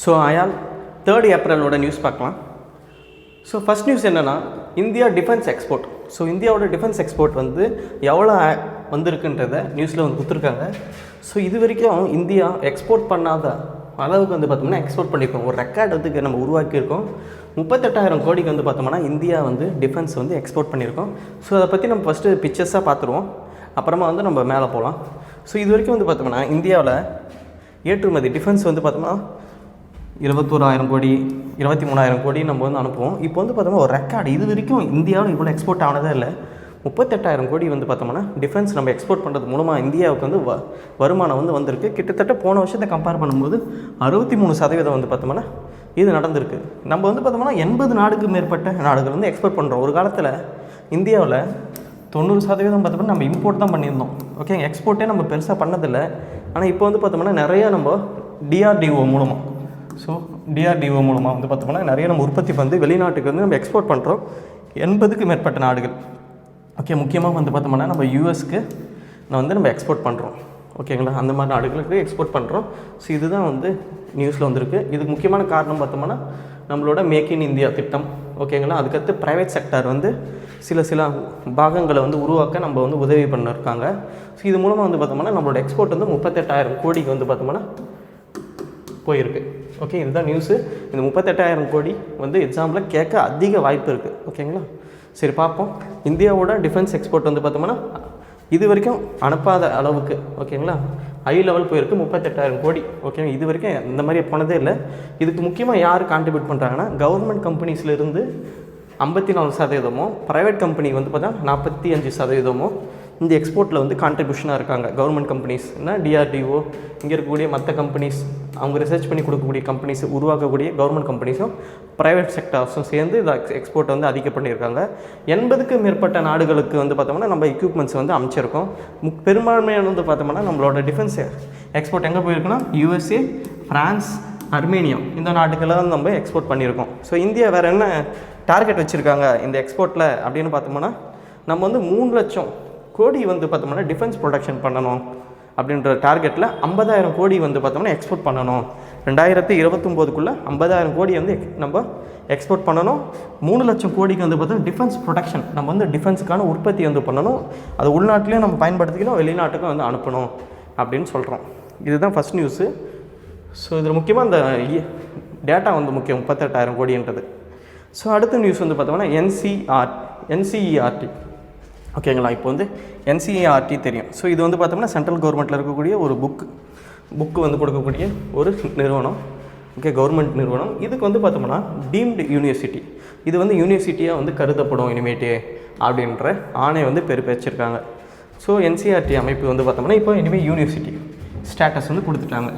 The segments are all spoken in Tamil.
ஸோ ஆயால் 3rd ஏப்ரலோட நியூஸ் பார்க்கலாம். ஸோ ஃபஸ்ட் நியூஸ் என்னென்னா இந்தியா டிஃபென்ஸ் எக்ஸ்போர்ட். ஸோ இந்தியாவோட டிஃபென்ஸ் எக்ஸ்போர்ட் வந்து எவ்வளோ வந்திருக்குன்றதை நியூஸில் வந்து கொடுத்துருக்காங்க. ஸோ இது வரைக்கும் இந்தியா எக்ஸ்போர்ட் பண்ணாத அளவுக்கு வந்து பார்த்தோம்னா எக்ஸ்போர்ட் பண்ணியிருக்கோம். ஒரு ரெக்கார்டு வந்து நம்ம உருவாக்கியிருக்கோம். 38,000 கோடிக்கு வந்து பார்த்தோம்னா இந்தியா வந்து டிஃபென்ஸ் வந்து எக்ஸ்போர்ட் பண்ணியிருக்கோம். ஸோ அதை பற்றி நம்ம ஃபஸ்ட்டு பிக்சர்ஸாக பார்த்துருவோம், அப்புறமா வந்து நம்ம மேலே போகலாம். ஸோ இது வரைக்கும் வந்து பார்த்தோம்னா இந்தியாவில் ஏற்றுமதி டிஃபென்ஸ் வந்து பார்த்தோம்னா 21,000 கோடி 23,000 கோடி நம்ம வந்து அனுப்புவோம். இப்போ வந்து பார்த்தோம்னா ஒரு ரெக்கார்டு, இது வரைக்கும் இந்தியாவில் இவ்வளோ எக்ஸ்போர்ட் ஆனதே இல்லை. 38,000 கோடி வந்து பார்த்தோம்னா டிஃபென்ஸ் நம்ம எக்ஸ்போர்ட் பண்ணுறது மூலமாக இந்தியாவுக்கு வந்து வருமானம் வந்து வந்திருக்கு. கிட்டத்தட்ட போன வருஷத்தை கம்பேர் பண்ணும்போது 63% வந்து பார்த்தோம்னா இது நடந்திருக்கு. நம்ம வந்து பார்த்தோம்னா 80 நாடுக்கு மேற்பட்ட நாடுகள் வந்து எக்ஸ்போர்ட் பண்ணுறோம். ஒரு காலத்தில் இந்தியாவில் 90% பார்த்தோம்னா நம்ம இம்போர்ட் தான் பண்ணியிருந்தோம். ஓகே, எக்ஸ்போர்ட்டே நம்ம பெருசாக பண்ணதில்லை. ஆனால் இப்போ வந்து பார்த்தோம்னா நிறையா நம்ம டிஆர்டிஓ மூலமாக வந்து பார்த்தோம்னா நிறைய நம்ம உற்பத்தி வந்து வெளிநாட்டுக்கு வந்து நம்ம எக்ஸ்போர்ட் பண்ணுறோம். 80க்கு மேற்பட்ட நாடுகள். ஓகே, முக்கியமாக வந்து பார்த்தோம்னா நம்ம யூஎஸ்க்கு நம்ம எக்ஸ்போர்ட் பண்ணுறோம். ஓகேங்களா, அந்த மாதிரி நாடுகளுக்கு எக்ஸ்போர்ட் பண்ணுறோம். ஸோ இதுதான் வந்து நியூஸில் வந்திருக்கு. இதுக்கு முக்கியமான காரணம் பார்த்தோம்னா நம்மளோட மேக் இன் இந்தியா திட்டம். ஓகேங்களா, அதுக்கடுத்து ப்ரைவேட் செக்டார் வந்து சில பாகங்களை வந்து உருவாக்க நம்ம வந்து உதவி பண்ணியிருக்காங்க. ஸோ இது மூலமாக வந்து பார்த்தோம்னா நம்மளோட எக்ஸ்போர்ட் வந்து 38,000 கோடிக்கு வந்து பார்த்தோம்னா போயிருக்கு. ஓகே, இதுதான் நியூஸு. இந்த 38,000 கோடி வந்து எக்ஸாம்பிளில் கேட்க அதிக வாய்ப்பு இருக்குது. ஓகேங்களா, சரி பார்ப்போம். இந்தியாவோட டிஃபென்ஸ் எக்ஸ்போர்ட் வந்து பார்த்தோம்னா இது வரைக்கும் அனுப்பாத அளவுக்கு ஓகேங்களா ஹை லெவல் போயிருக்கு. 38,000 கோடி. ஓகே, இது வரைக்கும் இந்த மாதிரி போனதே இல்லை. இதுக்கு முக்கியமாக யார் கான்ட்ரிபியூட் பண்ணுறாங்கன்னா கவர்மெண்ட் கம்பெனிஸ்லேருந்து 54%, ப்ரைவேட் கம்பெனி வந்து பார்த்தா 45% இந்த எக்ஸ்போர்ட்டில் வந்து கான்ட்ரிபியூஷனாக இருக்காங்க. கவர்மெண்ட் கம்பெனிஸ்னா டிஆர்டிஓ, இங்கே இருக்கக்கூடிய மற்ற கம்பெனிஸ், அவங்க ரிசர்ச் பண்ணி கொடுக்கக்கூடிய கம்பெனிஸ், உருவாக்கக்கூடிய கவர்மெண்ட் கம்பெனிஸும் ப்ரைவேட் செக்டார்ஸும் சேர்ந்து இந்த எக்ஸ்போர்ட்டை வந்து அதிகம் பண்ணியிருக்காங்க. 80க்கு மேற்பட்ட நாடுகளுக்கு வந்து பார்த்தோம்னா நம்ம எக்யூப்மெண்ட்ஸ் வந்து அமைச்சிருக்கோம். பெரும்பான்மையான வந்து பார்த்தோம்னா நம்மளோட டிஃபென்ஸ் எக்ஸ்போர்ட் எங்கே போயிருக்குன்னா யூஎஸ்ஏ, ஃப்ரான்ஸ், அர்மேனியா, இந்த நாட்டுக்கெல்லாம் நம்ம எக்ஸ்போர்ட் பண்ணியிருக்கோம். ஸோ இந்தியா வேறு என்ன டார்கெட் வச்சுருக்காங்க இந்த எக்ஸ்போர்ட்டில் அப்படின்னு பார்த்தோம்னா நம்ம வந்து 3 லட்சம் கோடி வந்து பார்த்தோம்னா டிஃபென்ஸ் ப்ரொடக்ஷன் பண்ணணும் அப்படின்ற டார்கெட்டில் 50,000 கோடி வந்து பார்த்தோம்னா எக்ஸ்போர்ட் பண்ணணும். 2029க்குள்ளே 50,000 கோடி வந்து நம்ம எக்ஸ்போர்ட் பண்ணணும். 3 லட்சம் கோடிக்கு வந்து பார்த்தோம்னா டிஃபென்ஸ் ப்ரொடக்ஷன், நம்ம வந்து டிஃபென்ஸுக்கான உற்பத்தி வந்து பண்ணணும். அது உள்நாட்டிலையும் நம்ம பயன்படுத்திக்கணும், வெளிநாட்டுக்கும் வந்து அனுப்பணும் அப்படின்னு சொல்கிறோம். இதுதான் ஃபஸ்ட் நியூஸு. ஸோ இதில் முக்கியமாக இந்த டேட்டா வந்து முக்கியம், 38,000 கோடின்றது. ஸோ அடுத்த நியூஸ் வந்து பார்த்தோம்னா என்சிஇஆர்டி. ஓகேங்களா, இப்போ வந்து என்சிஇஆர்டி தெரியும். ஸோ இது வந்து பார்த்தோம்னா சென்ட்ரல் கவர்மெண்ட்டில் இருக்கக்கூடிய ஒரு புக்கு வந்து கொடுக்கக்கூடிய ஒரு நிறுவனம். ஓகே, கவர்மெண்ட் நிறுவனம். இதுக்கு வந்து பார்த்தோம்னா டீம்டு யூனிவர்சிட்டி, இது வந்து யூனிவர்சிட்டியாக வந்து கருதப்படும் இனிமேட்டு அப்படின்ற ஆணை வந்து பெருப்பேச்சிருக்காங்க. ஸோ என்சிஇஆர்டி அமைப்பு வந்து பார்த்தோம்னா இப்போ இனிமேல் யூனிவர்சிட்டி ஸ்டேட்டஸ் வந்து கொடுத்துட்டாங்க.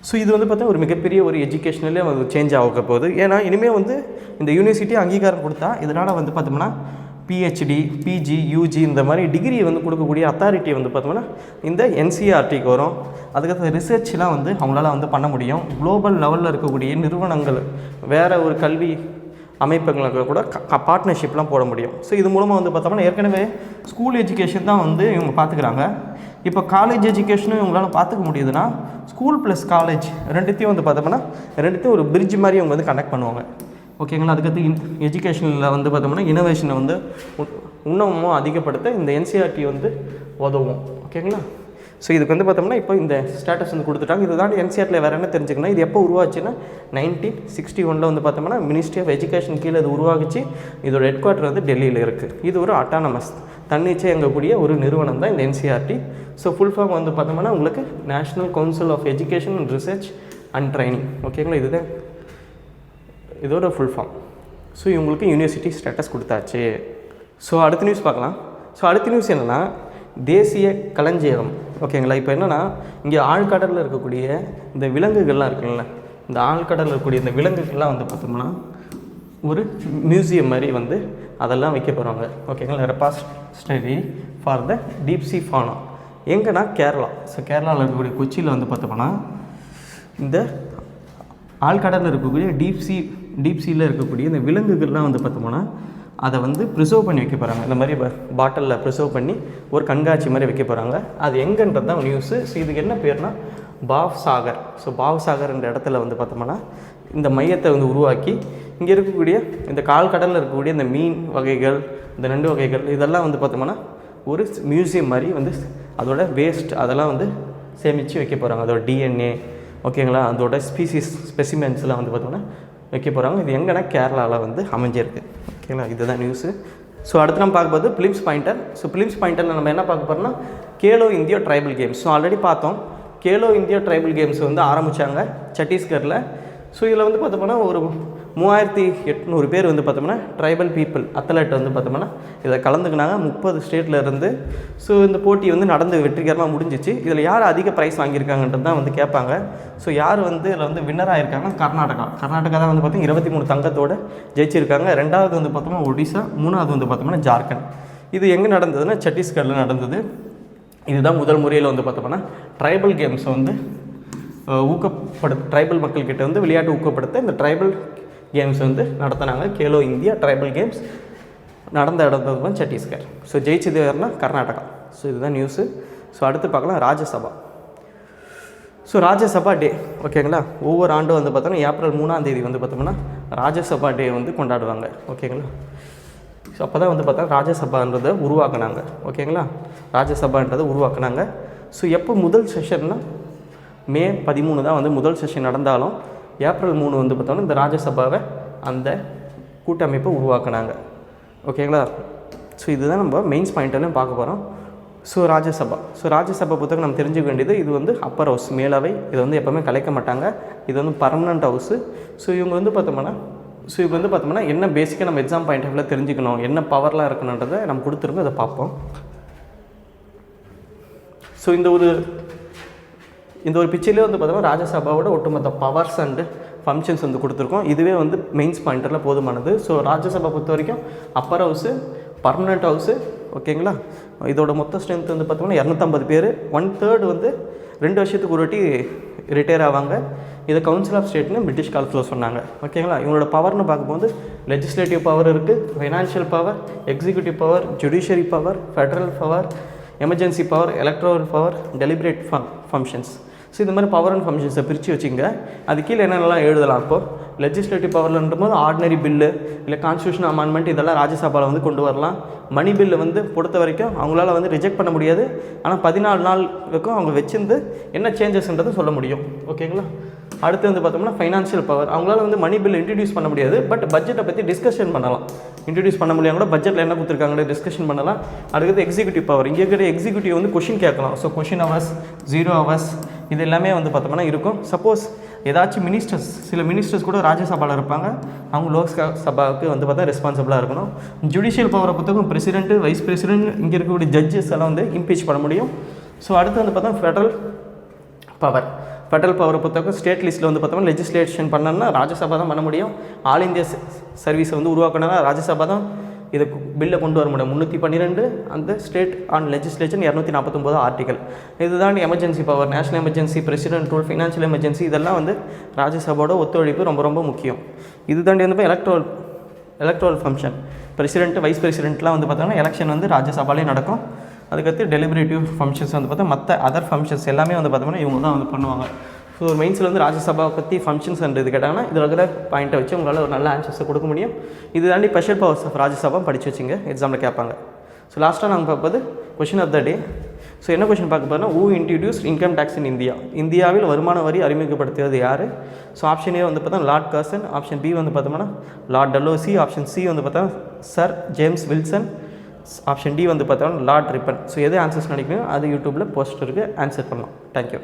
ஸோ இது வந்து பார்த்தா ஒரு மிகப்பெரிய ஒரு எஜுகேஷனலே வந்து சேஞ்ச் ஆக போகுது. ஏன்னா இனிமேல் வந்து இந்த யூனிவர்சிட்டி அங்கீகாரம் கொடுத்தா இதனால் வந்து பார்த்தோம்னா பிஹெச்டி, பிஜி, யூஜி இந்த மாதிரி டிகிரி வந்து கொடுக்கக்கூடிய அத்தாரிட்டி வந்து பார்த்தோம்னா இந்த என்சிஇஆர்டிக்கு வரும். அதுக்கப்புறம் ரிசர்ச்லாம் வந்து அவங்களால வந்து பண்ண முடியும். குளோபல் லெவலில் இருக்கக்கூடிய நிறுவனங்கள், வேறு ஒரு கல்வி அமைப்புகளுக்கு கூட பார்ட்னர்ஷிப்லாம் போட முடியும். ஸோ இது மூலமாக வந்து பார்த்தோம்னா ஏற்கனவே ஸ்கூல் எஜுகேஷன் தான் வந்து இவங்க பார்த்துக்கிறாங்க. இப்போ காலேஜ் எஜுகேஷனும் இவங்களால பார்த்துக்க முடியுதுன்னா ஸ்கூல் ப்ளஸ் காலேஜ் ரெண்டுத்தையும் வந்து பார்த்தோம்னா ரெண்டுத்தையும் ஒரு பிரிட்ஜ் மாதிரி அவங்க வந்து கனெக்ட் பண்ணுவாங்க. ஓகேங்களா, அதுக்கடுத்து எஜுகேஷனில் வந்து பார்த்தோம்னா இனோவேஷனை வந்து இன்னமும் அதிகப்படுத்த இந்த என்சிஇஆர்டி வந்து உதவும். ஓகேங்களா, ஸோ இதுக்கு வந்து பார்த்தோம்னா இப்போ இந்த ஸ்டேட்டஸ் வந்து கொடுத்துட்டாங்க. இதை தாண்டி என்சிஇஆர்டியில் வேறு என்ன தெரிஞ்சுக்கணும், இது எப்போ உருவாச்சுன்னா 1961 வந்து பார்த்தோம்னா மினிஸ்ட்ரி ஆஃப் எஜுகேஷன் கீழே இது உருவாகிச்சு. இதோட ஹெட் குவார்ட்டர் வந்து டெல்லியில் இருக்குது. இது ஒரு அட்டானமஸ் தன்னிச்சை இயங்கக்கூடிய ஒரு நிறுவனம் தான் இந்த என்சிஇஆர்டி. ஸோ ஃபுல் ஃபார்ம் வந்து பார்த்தோம்னா உங்களுக்கு national council of education and research and training. ஓகேங்களா, இதுதான் இதோட ஃபுல் ஃபார்ம். ஸோ இவங்களுக்கு யூனிவர்சிட்டி ஸ்டேட்டஸ் கொடுத்தாச்சு. ஸோ அடுத்த நியூஸ் பார்க்கலாம். ஸோ அடுத்த நியூஸ் என்னென்னா தேசிய களஞ்சியம். ஓகேங்களா, இப்போ என்னென்னா இங்கே ஆழ்கடலில் இருக்கக்கூடிய இந்த விலங்குகள்லாம் இருக்குல்ல, இந்த ஆழ்கடலில் இருக்கக்கூடிய இந்த விலங்குகள்லாம் வந்து பார்த்தோம்னா ஒரு மியூசியம் மாதிரி வந்து அதெல்லாம் வைக்க போகிறாங்க. ஓகேங்களா, repository for the deep C fauna. எங்கன்னா கேரளா. ஸோ கேரளாவில் இருக்கக்கூடிய கொச்சியில் வந்து பார்த்தோம்னா இந்த ஆழ்கடலில் இருக்கக்கூடிய டீப் சீயில் இருக்கக்கூடிய இந்த விலங்குகள்லாம் வந்து பார்த்தோம்னா அதை வந்து ப்ரிசர்வ் பண்ணி வைக்க போகிறாங்க. இந்த மாதிரி பாட்டிலில் ப்ரிசர்வ் பண்ணி ஒரு கண்காட்சி மாதிரி வைக்க போகிறாங்க. அது எங்கன்றது தான் நியூஸு. ஸோ இதுக்கு என்ன பேர்னா பாவ் சாகர். ஸோ பாவ் சாகர்ன்ற இடத்துல வந்து பார்த்தோம்னா இந்த மையத்தை வந்து உருவாக்கி இங்கே இருக்கக்கூடிய இந்த கால்கடலில் இருக்கக்கூடிய இந்த மீன் வகைகள், இந்த நண்டு வகைகள் இதெல்லாம் வந்து பார்த்தோம்னா ஒரு மியூசியம் மாதிரி வந்து அதோட வேஸ்ட் அதெல்லாம் வந்து சேமித்து வைக்க போகிறாங்க. அதோட டிஎன்ஏ ஓகேங்களா, அதோட ஸ்பெசிமென்ஸ்லாம் வந்து பார்த்தோம்னா வைக்க போகிறாங்க. இது எங்கன்னா கேரளாவில் வந்து அமைஞ்சிருக்கு. ஓகேங்களா, இதுதான் நியூஸு. ஸோ அடுத்து நம்ம பார்க்கும்போது பிலிம்ஸ் பாயிண்டர். ஸோ பிலிம்ஸ் பாயிண்டரில் நம்ம என்ன பார்க்க போகிறோம்னா Khelo India tribal games. So already பார்த்தோம், கேலோ இந்தியா ட்ரைபல் கேம்ஸ் வந்து ஆரம்பித்தாங்க சத்தீஸ்கரில். ஸோ இதில் வந்து பார்த்தோம்னா ஒரு 3800 பேர் வந்து பார்த்தோம்னா ட்ரைபல் பீப்புள் அத்லெட் வந்து பார்த்தோம்னா இதில் கலந்துக்கினாங்க 30 ஸ்டேட்டில் இருந்து. ஸோ இந்த போட்டி வந்து நடந்து வெற்றிகரமாக முடிஞ்சிச்சு. இதில் யார் அதிக ப்ரைஸ் வாங்கியிருக்காங்கன்றது தான் வந்து கேட்பாங்க. ஸோ யார் வந்து இதில் வந்து வின்னர் ஆகிருக்காங்கன்னா கர்நாடகா தான் வந்து பார்த்தீங்கன்னா 23 தங்கத்தோடு ஜெயிச்சிருக்காங்க. ரெண்டாவது வந்து பார்த்தோம்னா ஒடிசா, மூணாவது வந்து பார்த்தோம்னா ஜார்க்கண்ட். இது எங்கே நடந்ததுன்னா சத்தீஸ்கரில் நடந்தது. இதுதான் முதல் முறையில் வந்து பார்த்தோம்னா ட்ரைபல் கேம்ஸை வந்து ட்ரைபல் மக்கள்கிட்ட வந்து விளையாட்டு ஊக்கப்படுத்த இந்த ட்ரைபல் கேம்ஸ் வந்து நடத்தினாங்க. கேலோ இந்தியா ட்ரைபல் கேம்ஸ் நடந்த இடத்துல தான் சத்தீஸ்கர். ஸோ ஜெயிச்சது யாருன்னா கர்நாடகா. ஸோ இதுதான் நியூஸு. ஸோ அடுத்து பார்க்கலாம் ராஜ்யசபா. ஸோ ராஜ்யசபா டே ஓகேங்களா, ஒவ்வொரு ஆண்டும் வந்து பார்த்தோன்னா ஏப்ரல் 3ஆம் தேதி வந்து பார்த்தோம்னா ராஜ்யசபா டே வந்து கொண்டாடுவாங்க. ஓகேங்களா, ஸோ அப்போ தான் வந்து பார்த்தா ராஜ்யசபான்றதை உருவாக்குனாங்க. ஓகேங்களா, ராஜ்யசபான்றதை உருவாக்குனாங்க. ஸோ எப்போ முதல் செஷன்னா மே 13 தான் வந்து முதல் செஷன் நடந்தாலும் ஏப்ரல் 3 வந்து பார்த்தோன்னா இந்த ராஜ்யசபாவை அந்த கூட்டமைப்பை உருவாக்குனாங்க. ஓகேங்களா, ஸோ இதுதான் நம்ம மெயின்ஸ் பாயிண்ட்னு பார்க்க போகிறோம். ஸோ ராஜ்யசபா புத்தகம் நம்ம தெரிஞ்சுக்க வேண்டியது, இது வந்து அப்பர் ஹவுஸ் மேலவை. இதை வந்து எப்போவுமே கலைக்க மாட்டாங்க. இது வந்து பர்மனண்ட் ஹவுஸு. ஸோ இவங்க வந்து பார்த்தோம்னா என்ன பேசிக்காக நம்ம எக்ஸாம் பாயிண்ட் ஆஃப்ல தெரிஞ்சுக்கணும், என்ன பவர்லாம் இருக்கணுன்றதை நம்ம கொடுத்துருக்கோம். அதை பார்ப்போம். ஸோ இந்த ஒரு பிக்சர்லேயே வந்து பார்த்தோம்னா ராஜ்யசபாவோட ஒட்டுமொத்த பவர்ஸ் அண்டு ஃபங்க்ஷன்ஸ் வந்து கொடுத்துருக்கோம். இதுவே வந்து மெயின்ஸ் பாயிண்டரில் போதுமானது. ஸோ ராஜ்யசபா பொறுத்த வரைக்கும் அப்பர் ஹவுஸு, பர்மனெண்ட் ஹவுஸு. ஓகேங்களா, இதோட மொத்த ஸ்ட்ரென்த் வந்து பார்த்தோம்னா 250 பேர். 1/3 வந்து 2 வருஷத்துக்கு ஒரு வாட்டி ரிட்டையர் ஆவாங்க. இதை கவுன்சில் ஆஃப் ஸ்டேட்னு பிரிட்டிஷ் காலத்தில் சொன்னாங்க. ஓகேங்களா, இவங்களோட பவர்னு பார்க்கும்போது லெஜிஸ்லேட்டிவ் பவர் இருக்குது, financial power, executive power, judiciary power, federal power, emergency power, electoral power, deliberate functions. So இந்த மாதிரி பவர் அண்ட் ஃபங்க்ஷன்ஸை பிரித்து வச்சுங்க. அது கீழே என்னென்னலாம் எழுதலாம். இப்போது லெஜிஸ்லேட்டிவ் பவர்லன்ற போது ஆர்டினரி பில்லு இல்லை கான்ஸ்டியூஷன் அமெண்ட்மெண்ட் இதெல்லாம் ராஜ்யசபாவில் வந்து கொண்டு வரலாம். மணி பில்லு வந்து பொறுத்த வரைக்கும் அவங்களால வந்து ரிஜெக்ட் பண்ண முடியாது. ஆனால் 14 நாள் வரைக்கும் அவங்க வச்சிருந்து என்ன சேஞ்சஸ்ன்றதை சொல்ல முடியும். ஓகேங்களா, அடுத்து வந்து பார்த்தோம்னா ஃபைனான்ஷியல் பவர். அவங்களால வந்து மணி பில் இன்ட்ரடியூஸ் பண்ண முடியாது, பட் பட்ஜெட்டை பற்றி டிஸ்கஷன் பண்ணலாம். இன்ட்ரடியூஸ் பண்ண முடியாது கூட பட்ஜெட்டில் என்ன கொடுத்துருக்காங்களே டிஸ்கஷன் பண்ணலாம். அடுத்தது எக்ஸிக்யூட்டிவ் பவர். இங்கே இருக்கிற எக்ஸிக்யூட்டிவ் வந்து கொஷின் கேட்கலாம். ஸோ கொஷின் ஹவர்ஸ், 0 ஹவர்ஸ் இது எல்லாமே வந்து பார்த்தோம்னா இருக்கும். சப்போஸ் ஏதாச்சும் சில மினிஸ்டர்ஸ் கூட ராஜ்யசபாவில் இருப்பாங்க. அவங்க லோக்சபாவுக்கு வந்து பார்த்தா ரெஸ்பான்சிபிளாக இருக்கணும். ஜுடிஷியல் பவரை பொறுத்தவரைக்கும் பிரசிடென்ட், வைஸ் பிரசிடென்ட், இங்கே இருக்கக்கூடிய ஜட்ஜஸ் எல்லாம் வந்து இம்பீச் பண்ண முடியும். ஸோ அடுத்து வந்து பார்த்தா ஃபெடரல் பவரை பொறுத்தவரைக்கும் ஸ்டேட் லிஸ்ட்டில் வந்து பார்த்தோம்னா லெஜிஸ்லேஷன் பண்ணணும்னா ராஜ்யசபா தான் பண்ண முடியும். ஆல் இந்தியா சர்வீஸை வந்து உருவாக்கணும்னா ராஜ்யசபா தான் இதை பில்லை கொண்டு வர முடியும். 312 அந்த ஸ்டேட் ஆன் லெஜிஸ்லேஷன் 249 ஆர்டிகல். இதுதான் emergency power, national emergency, president rule, financial emergency இதெல்லாம் வந்து ராஜ்யசபாவோட ஒத்துழைப்பு ரொம்ப ரொம்ப முக்கியம். இது தாண்டி வந்து எலக்ட்ரல் ஃபங்க்ஷன், பிரசிடென்ட், வைஸ் பிரசிடென்ட்லாம் வந்து பார்த்தோம்னா எலெக்ஷன் வந்து ராஜ்யசபாலே நடக்கும். அதுக்கடுத்து டெலிபரேட்டிவ் ஃபங்க்ஷன்ஸ் வந்து பார்த்தா மற்ற அதர் ஃபங்க்ஷன்ஸ் எல்லாமே வந்து பார்த்தோம்னா இவங்க தான் வந்து பண்ணுவாங்க. ஸோ ஒரு மெயின்ஸில் வந்து ராஜ்யசபாவை பற்றி ஃபங்க்ஷன்ஸ் இது கேட்டாங்கன்னா இதில் இருக்கிற பாயிண்ட்டை வச்சு உங்களால் ஒரு நல்ல ஆன்சர்ஸை கொடுக்க முடியும். இது தாண்டி ஸ்பெஷல் பவர்ஸ் ஆஃப் ராஜ்யசபா படித்து வச்சுங்க, எக்ஸாமில் கேட்பாங்க. ஸோ லாஸ்ட்டாக நாங்கள் பார்ப்பது question of the day. So என்ன கொஷின் பார்க்க போகிறோம்னா, who introduced income tax in India? இந்தியாவில் வருமான வரி அறிமுகப்படுத்தியது யார்? ஸோ ஆப்ஷன் ஏ வந்து பார்த்தா லார்ட் கர்சன், ஆப்ஷன் பி வந்து பார்த்தோம்னா லார்ட் டலோசி, ஆப்ஷன் சி வந்து பார்த்தா sir James Wilson, option D வந்து பார்த்தோம்னா லார்ட் ரிப்பன். ஸோ எது ஆன்சர்ஸ் நினைக்கிறீங்க அது யூடியூப்பில் போஸ்ட் இருக்குது, ஆன்சர் பண்ணலாம். தேங்க்யூ.